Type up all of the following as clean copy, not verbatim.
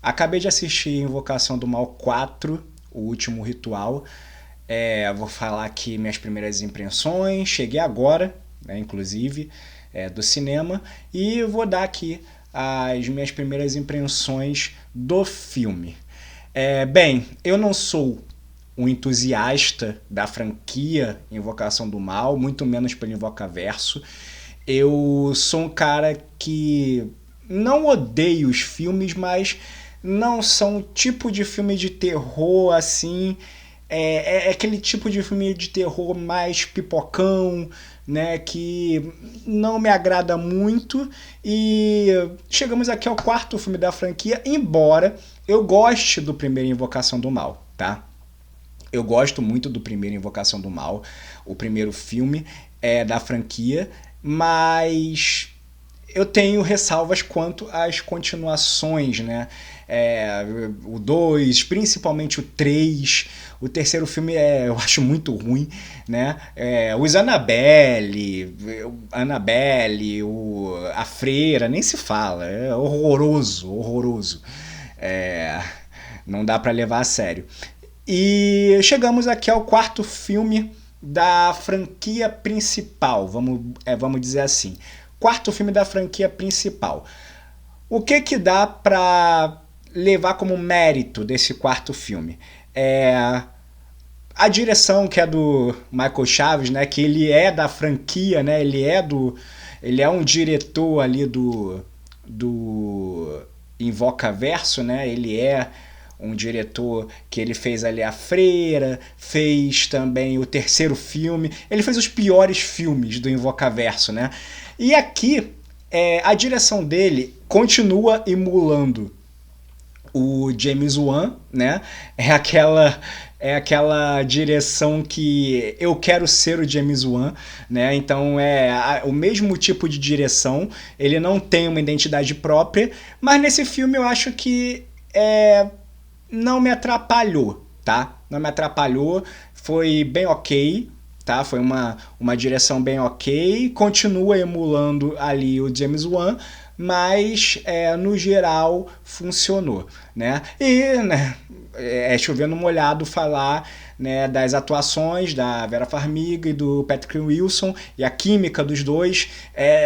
Acabei de assistir Invocação do Mal 4, O Último Ritual. Vou falar aqui minhas primeiras impressões. Cheguei agora, né, inclusive, do cinema. E vou dar aqui as minhas primeiras impressões do filme. Bem, eu não sou um entusiasta da franquia Invocação do Mal, muito menos pelo Invocaverso. Eu sou um cara que não odeio os filmes, mas não são o tipo de filme de terror assim. É aquele tipo de filme de terror mais pipocão, né? Que não me agrada muito. E chegamos aqui ao quarto filme da franquia, embora eu goste do primeiro Invocação do Mal, tá? Eu gosto muito do primeiro Invocação do Mal, o primeiro filme da franquia, mas eu tenho ressalvas quanto às continuações, né? O 2, principalmente o 3. O terceiro filme eu acho muito ruim, né? Os Annabelle, a Freira, nem se fala. É horroroso, horroroso. É, não dá pra levar a sério. E chegamos aqui ao quarto filme da franquia principal, vamos dizer assim. Quarto filme da franquia principal. O que dá pra levar como mérito desse quarto filme? A direção, que é do Michael Chaves, né, que ele é da franquia, né, ele é um diretor ali do Invocaverso, né, ele é um diretor que ele fez ali A Freira, fez também o terceiro filme, ele fez os piores filmes do Invocaverso, né? E aqui a direção dele continua emulando o James Wan, né? É aquela direção que eu quero ser o James Wan, né? Então o mesmo tipo de direção, ele não tem uma identidade própria, mas nesse filme eu acho que não me atrapalhou, tá? Não me atrapalhou, foi bem ok, tá? Foi uma direção bem ok, continua emulando ali o James Wan, mas no geral funcionou, né? E né, chovendo molhado falar, né, das atuações da Vera Farmiga e do Patrick Wilson, e a química dos dois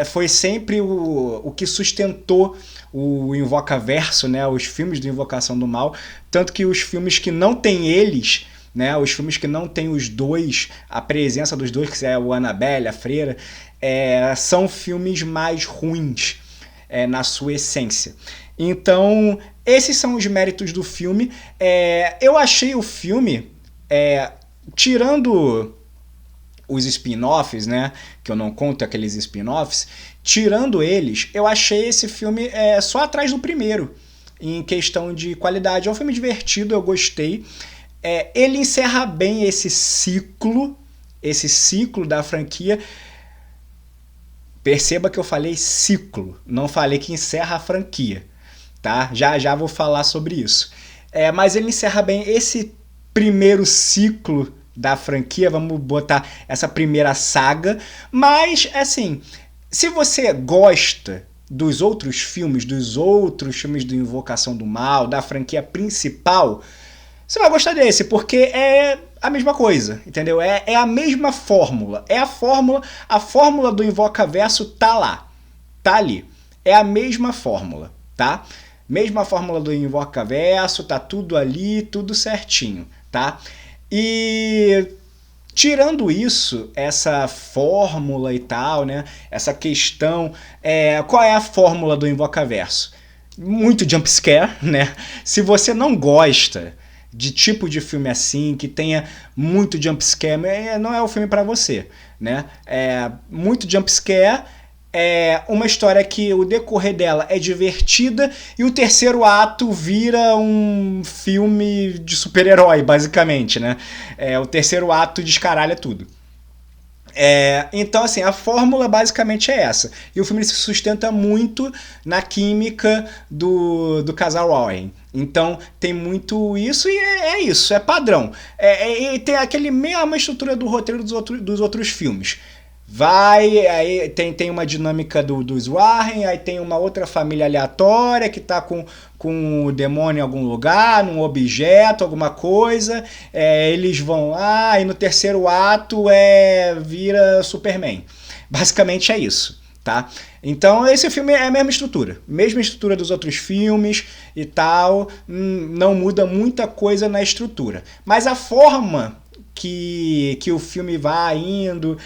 foi sempre o que sustentou o Invocaverso, né, os filmes do Invocação do Mal, tanto que os filmes que não tem eles, né, os filmes que não tem os dois, a presença dos dois, que é o Annabelle, a Freira, são filmes mais ruins na sua essência. Então, esses são os méritos do filme. Eu achei o filme, tirando os spin-offs, né? Que eu não conto aqueles spin-offs. Tirando eles, eu achei esse filme só atrás do primeiro, em questão de qualidade. É um filme divertido, eu gostei. Ele encerra bem esse ciclo da franquia. Perceba que eu falei ciclo, não falei que encerra a franquia, tá? Já vou falar sobre isso. Mas ele encerra bem esse primeiro ciclo da franquia, vamos botar essa primeira saga. Mas, assim, se você gosta dos outros filmes do Invocação do Mal, da franquia principal, você vai gostar desse, porque é a mesma coisa, entendeu? É a mesma fórmula. A fórmula do Invocaverso tá lá, tá ali. É a mesma fórmula, tá? Mesma fórmula do Invocaverso, tá tudo ali, tudo certinho, tá? E tirando isso, essa fórmula e tal, né? Essa questão, qual é a fórmula do Invocaverso? Muito jumpscare, né? Se você não gosta de tipo de filme assim, que tenha muito jumpscare, não é o filme pra você, né? Muito jumpscare, uma história que o decorrer dela é divertida e o terceiro ato vira um filme de super-herói, basicamente, né? O terceiro ato descaralha tudo. Então, assim, a fórmula basicamente é essa. E o filme se sustenta muito na química do casal Warren. Então, tem muito isso e isso, é padrão. E tem aquele mesma estrutura do roteiro dos outros filmes. Aí tem uma dinâmica dos Warren, aí tem uma outra família aleatória que tá com o demônio em algum lugar, num objeto, alguma coisa, eles vão lá e no terceiro ato vira Superman. Basicamente é isso, tá? Então esse filme é a mesma estrutura dos outros filmes e tal, não muda muita coisa na estrutura. Mas a forma que o filme vai indo,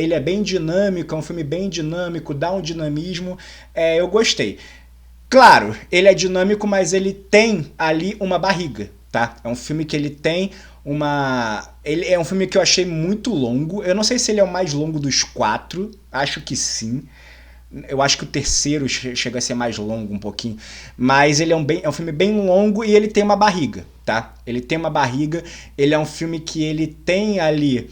ele é bem dinâmico, é um filme bem dinâmico, dá um dinamismo, eu gostei. Claro, ele é dinâmico, mas ele tem ali uma barriga, tá? É um filme que ele tem uma... Ele é um filme que eu achei muito longo, eu não sei se ele é o mais longo dos quatro, acho que sim. Eu acho que o terceiro chega a ser mais longo um pouquinho, mas ele é um filme bem longo e ele tem uma barriga, tá? Ele tem uma barriga, ele é um filme que ele tem ali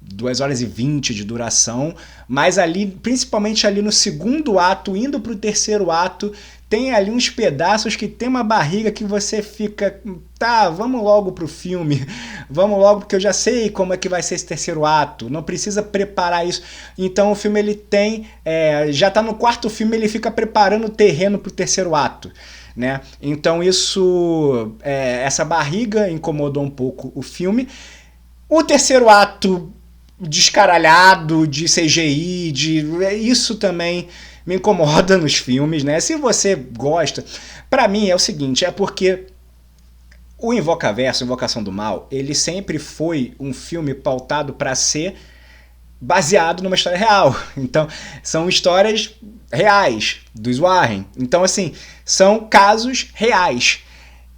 2 horas e 20 de duração, mas ali, principalmente ali no segundo ato, indo pro terceiro ato, tem ali uns pedaços que tem uma barriga que você fica, tá, vamos logo pro filme, vamos logo porque eu já sei como é que vai ser esse terceiro ato, não precisa preparar isso. Então o filme ele tem, já tá no quarto filme, ele fica preparando o terreno pro terceiro ato, né? Então isso, essa barriga incomodou um pouco o filme. O terceiro ato descaralhado de CGI, isso também me incomoda nos filmes, né? Se você gosta, pra mim é o seguinte, é porque o Invocaverso, Invocação do Mal, ele sempre foi um filme pautado pra ser baseado numa história real. Então, são histórias reais dos Warren. Então, assim, são casos reais.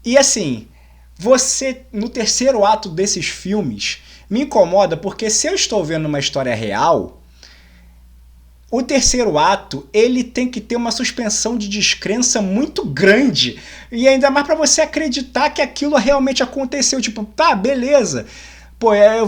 E assim, você, no terceiro ato desses filmes, me incomoda porque se eu estou vendo uma história real, o terceiro ato, ele tem que ter uma suspensão de descrença muito grande. E ainda mais pra você acreditar que aquilo realmente aconteceu. Tipo, tá, beleza. Pô, eu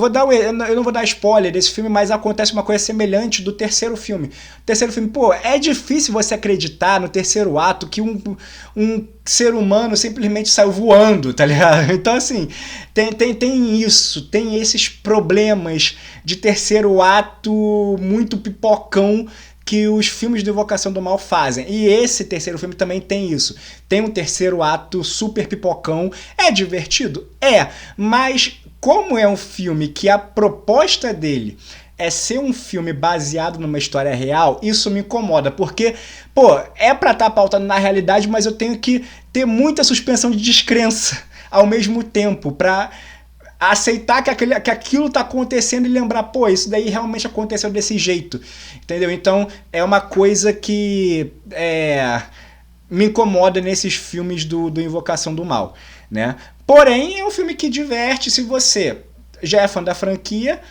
não vou dar spoiler desse filme, mas acontece uma coisa semelhante do terceiro filme. O terceiro filme, pô, é difícil você acreditar no terceiro ato que um ser humano simplesmente saiu voando, tá ligado? Então, assim, tem isso, tem esses problemas de terceiro ato muito pipocão que os filmes de Invocação do Mal fazem. E esse terceiro filme também tem isso. Tem um terceiro ato super pipocão. É divertido? É, mas como é um filme que a proposta dele é ser um filme baseado numa história real, isso me incomoda, porque, pô, é pra estar pautado na realidade, mas eu tenho que ter muita suspensão de descrença ao mesmo tempo, pra aceitar que aquilo tá acontecendo e lembrar, pô, isso daí realmente aconteceu desse jeito, entendeu? Então, é uma coisa que me incomoda nesses filmes do Invocação do Mal, né? Porém, é um filme que diverte. Se você já é fã da franquia,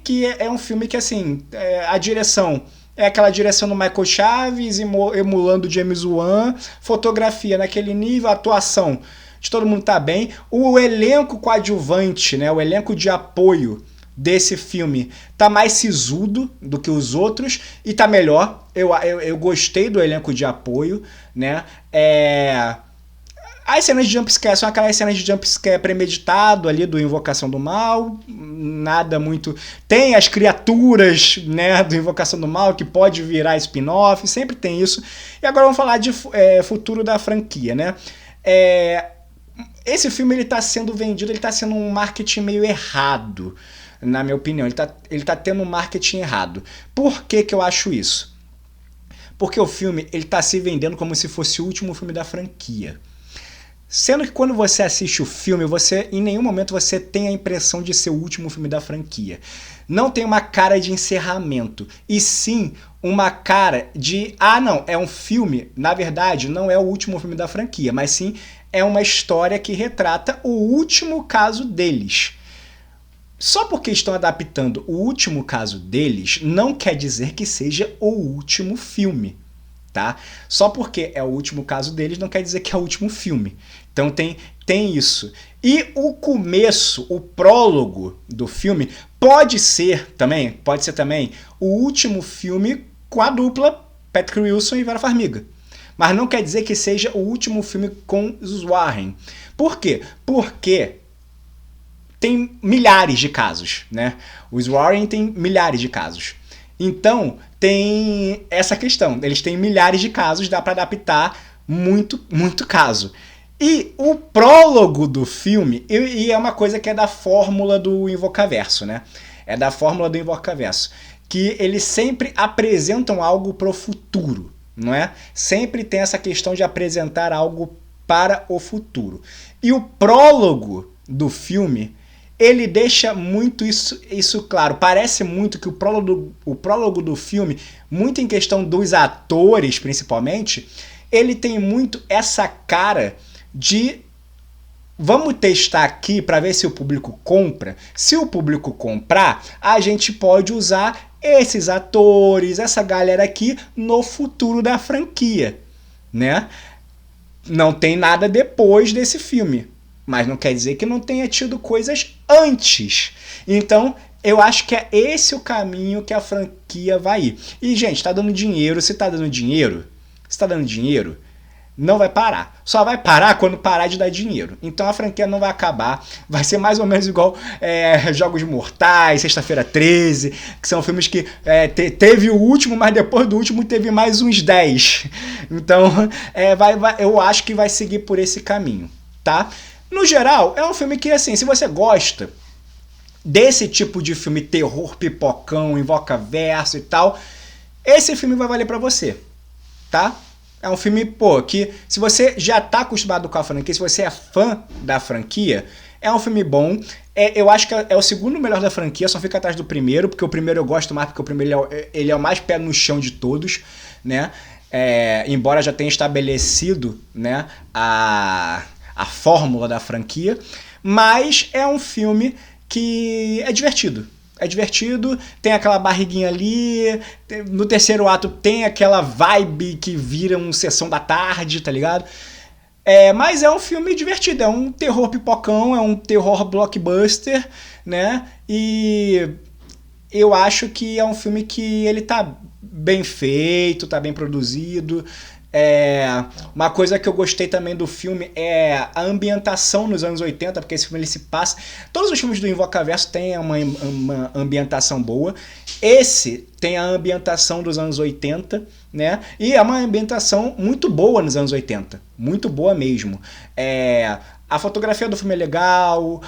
que é um filme que, assim, a direção é aquela direção do Michael Chaves, emulando James Wan, fotografia naquele nível, atuação de todo mundo tá bem. O elenco coadjuvante, né, o elenco de apoio desse filme tá mais sisudo do que os outros e tá melhor. Eu gostei do elenco de apoio, né? As cenas de jumpscare são aquelas cenas de jumpscare premeditado ali do Invocação do Mal, nada muito... Tem as criaturas, né, do Invocação do Mal que pode virar spin-off, sempre tem isso. E agora vamos falar de futuro da franquia, né? Esse filme ele tá sendo vendido, ele tá sendo um marketing meio errado, na minha opinião. Ele tá tendo um marketing errado. Por que eu acho isso? Porque o filme ele tá se vendendo como se fosse o último filme da franquia. Sendo que quando você assiste o filme, em nenhum momento você tem a impressão de ser o último filme da franquia. Não tem uma cara de encerramento, e sim uma cara de... não, é um filme, na verdade, não é o último filme da franquia, mas sim é uma história que retrata o último caso deles. Só porque estão adaptando o último caso deles, não quer dizer que seja o último filme. Tá? Só porque é o último caso deles não quer dizer que é o último filme. Então tem isso. E o começo, o prólogo do filme pode ser também o último filme com a dupla Patrick Wilson e Vera Farmiga. Mas não quer dizer que seja o último filme com os Warren. Por quê? Porque tem milhares de casos, né? Os Warren têm milhares de casos. Então, tem essa questão. Eles têm milhares de casos, dá para adaptar muito caso. E o prólogo do filme, e é uma coisa que é da fórmula do Invocaverso, né? É da fórmula do Invocaverso. Que eles sempre apresentam algo pro futuro, não é? Sempre tem essa questão de apresentar algo para o futuro. E o prólogo do filme, ele deixa muito isso claro. Parece muito que o prólogo do filme, muito em questão dos atores principalmente, ele tem muito essa cara de vamos testar aqui para ver se o público compra. Se o público comprar, a gente pode usar esses atores, essa galera aqui no futuro da franquia, né? Não tem nada depois desse filme, mas não quer dizer que não tenha tido coisas antes. Então, eu acho que é esse o caminho que a franquia vai ir. E, gente, tá dando dinheiro. Se tá dando dinheiro, não vai parar. Só vai parar quando parar de dar dinheiro. Então a franquia não vai acabar. Vai ser mais ou menos igual Jogos Mortais, Sexta-feira 13, que são filmes que teve o último, mas depois do último teve mais uns 10. Então eu acho que vai seguir por esse caminho, tá? No geral, é um filme que, assim, se você gosta desse tipo de filme terror, pipocão, Invocaverso e tal, esse filme vai valer pra você, tá? É um filme, que se você já tá acostumado com a franquia, se você é fã da franquia, é um filme bom. Eu acho que é o segundo melhor da franquia, só fica atrás do primeiro, porque o primeiro eu gosto mais, porque o primeiro ele é o mais pé no chão de todos, né? Embora já tenha estabelecido, né, a fórmula da franquia, mas é um filme que é divertido. É divertido, tem aquela barriguinha ali, no terceiro ato tem aquela vibe que vira uma sessão da tarde, tá ligado? Mas é um filme divertido, é um terror pipocão, é um terror blockbuster, né? E eu acho que é um filme que ele tá bem feito, tá bem produzido. Uma coisa que eu gostei também do filme é a ambientação nos anos 80, porque esse filme ele se passa... Todos os filmes do Invocaverso têm uma ambientação boa. Esse tem a ambientação dos anos 80, né? E é uma ambientação muito boa nos anos 80. Muito boa mesmo. A fotografia do filme é legal,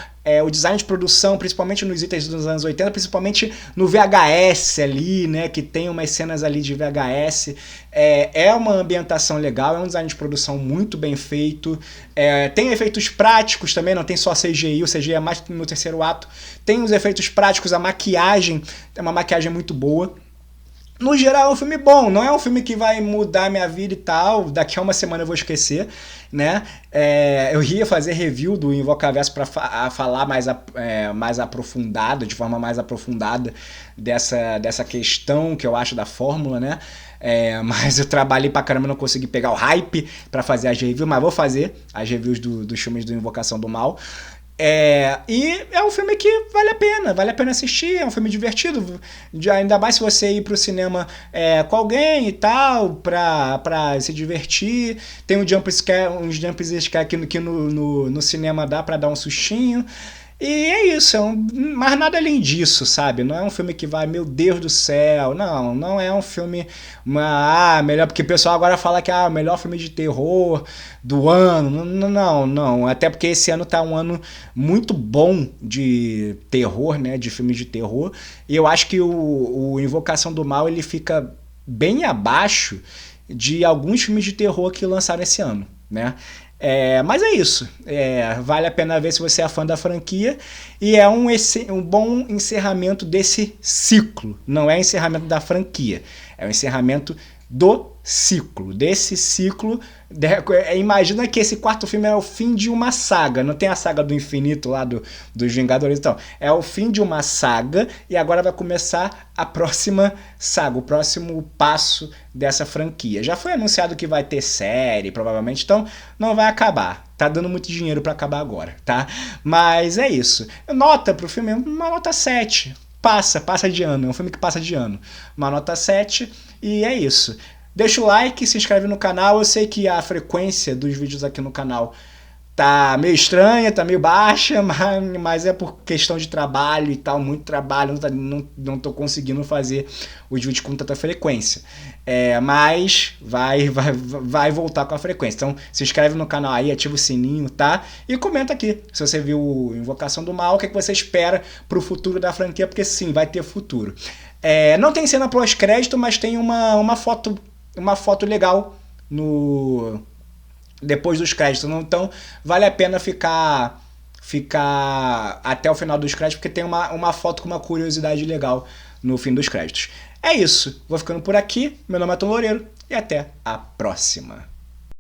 o design de produção, principalmente nos itens dos anos 80, principalmente no VHS ali, né, que tem umas cenas ali de VHS, é uma ambientação legal, é um design de produção muito bem feito, tem efeitos práticos também, não tem só CGI, o CGI é mais no terceiro ato, tem os efeitos práticos, a maquiagem, é uma maquiagem muito boa. No geral é um filme bom, não é um filme que vai mudar minha vida e tal, daqui a uma semana eu vou esquecer, né? Eu ia fazer review do Invocaverso para falar mais aprofundado, de forma mais aprofundada dessa questão que eu acho da fórmula, né? Mas eu trabalhei pra caramba, não consegui pegar o hype para fazer as reviews, mas vou fazer as reviews dos filmes do Invocação do Mal. E é um filme que vale a pena assistir, é um filme divertido, ainda mais se você ir pro cinema com alguém e tal, pra se divertir. Tem uns jump scare que no cinema dá pra dar um sustinho. E é isso, mas nada além disso, sabe? Não é um filme que vai, meu Deus do céu, não é um filme melhor, porque o pessoal agora fala que é o melhor filme de terror do ano. Não, até porque esse ano tá um ano muito bom de terror, né, de filmes de terror, e eu acho que o Invocação do Mal, ele fica bem abaixo de alguns filmes de terror que lançaram esse ano, né? Mas é isso, vale a pena ver se você é fã da franquia, e é um bom encerramento desse ciclo, não é encerramento da franquia, é o encerramento desse ciclo. Imagina que esse quarto filme é o fim de uma saga, não tem a saga do infinito lá dos Vingadores, então, é o fim de uma saga, e agora vai começar a próxima saga, o próximo passo dessa franquia. Já foi anunciado que vai ter série, provavelmente, então não vai acabar. Tá dando muito dinheiro pra acabar agora, tá? Mas é isso. Nota pro filme, uma nota 7. Passa de ano, é um filme que passa de ano. Uma nota 7, e é isso. Deixa o like, se inscreve no canal. Eu sei que a frequência dos vídeos aqui no canal tá meio estranha, tá meio baixa, mas é por questão de trabalho e tal, muito trabalho, não tô conseguindo fazer os vídeos com tanta frequência. Mas vai voltar com a frequência. Então se inscreve no canal aí, ativa o sininho, tá? E comenta aqui se você viu Invocação do Mal, o que você espera pro futuro da franquia, porque sim, vai ter futuro. Não tem cena pós-crédito, mas tem uma foto legal no depois dos créditos. Então vale a pena ficar até o final dos créditos, porque tem uma foto com uma curiosidade legal no fim dos créditos. É isso, vou ficando por aqui. Meu nome é Tom Loureiro e até a próxima.